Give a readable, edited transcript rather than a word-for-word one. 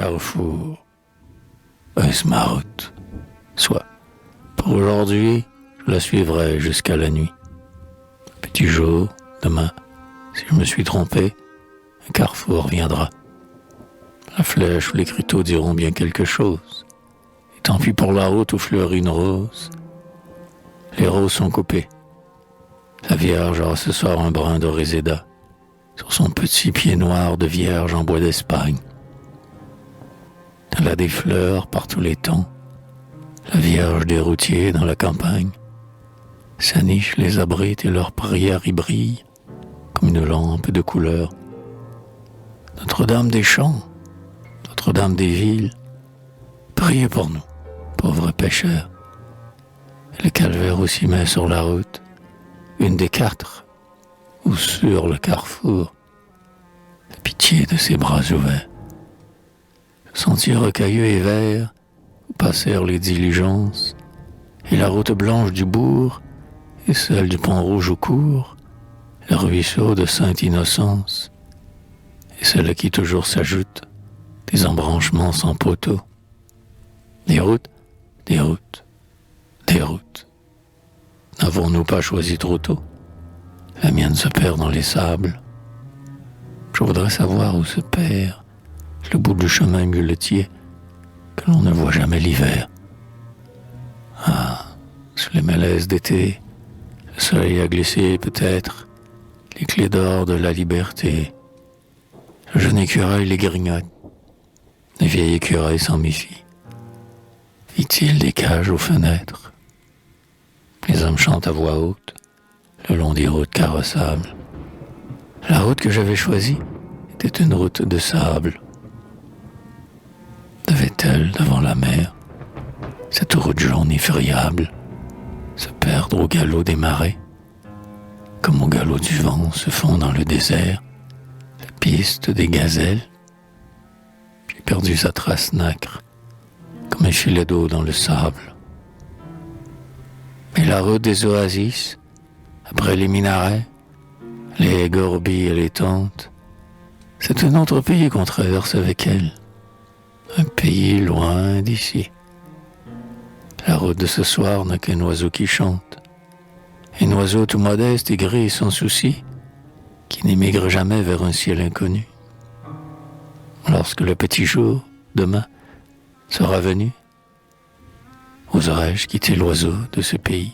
carrefour. Est-ce ma route? Soit. Pour aujourd'hui, je la suivrai jusqu'à la nuit. Petit jour, demain, si je me suis trompé, un carrefour viendra. La flèche ou l'écriteau diront bien quelque chose. Et tant pis pour la route où fleurit une rose. Les roses sont coupées. La Vierge aura ce soir un brin de réséda sur son petit pied noir de vierge en bois d'Espagne. Elle a des fleurs par tous les temps, la Vierge des routiers dans la campagne. Sa niche les abrite et leur prière y brille comme une lampe de couleur. Notre-Dame des champs, Notre-Dame des villes, priez pour nous, pauvres pécheurs. Et le calvaire aussi met sur la route une des quatre, ou sur le carrefour, la pitié de ses bras ouverts. Le sentier rocailleux et vert où passèrent les diligences, et la route blanche du bourg, et celle du pont rouge au cours, le ruisseau de Sainte-Innocence, et celle à qui toujours s'ajoutent des embranchements sans poteaux. Des routes, des routes, des routes. N'avons-nous pas choisi trop tôt? La mienne se perd dans les sables. Je voudrais savoir où se perd le bout du chemin muletier que l'on ne voit jamais l'hiver. Ah, sous les malaises d'été, le soleil a glissé peut-être les clés d'or de la liberté. Le jeune écureuil les grignote. Le vieil écureuil s'en méfie. Vit-il des cages aux fenêtres? Les hommes chantent à voix haute le long des routes carrossables. La route que j'avais choisie était une route de sable. Devait-elle, devant la mer, cette route jaune et friable, se perdre au galop des marées, comme au galop du vent se fond dans le désert la piste des gazelles? J'ai perdu sa trace nacre, comme un filet d'eau dans le sable. Mais la route des oasis, après les minarets, les gourbilles et les tentes, c'est un autre pays qu'on traverse avec elle. Un pays loin d'ici. La route de ce soir n'a qu'un oiseau qui chante. Un oiseau tout modeste et gris et sans souci, qui n'émigre jamais vers un ciel inconnu. Lorsque le petit jour, demain, sera venu, oserai-je quitter l'oiseau de ce pays?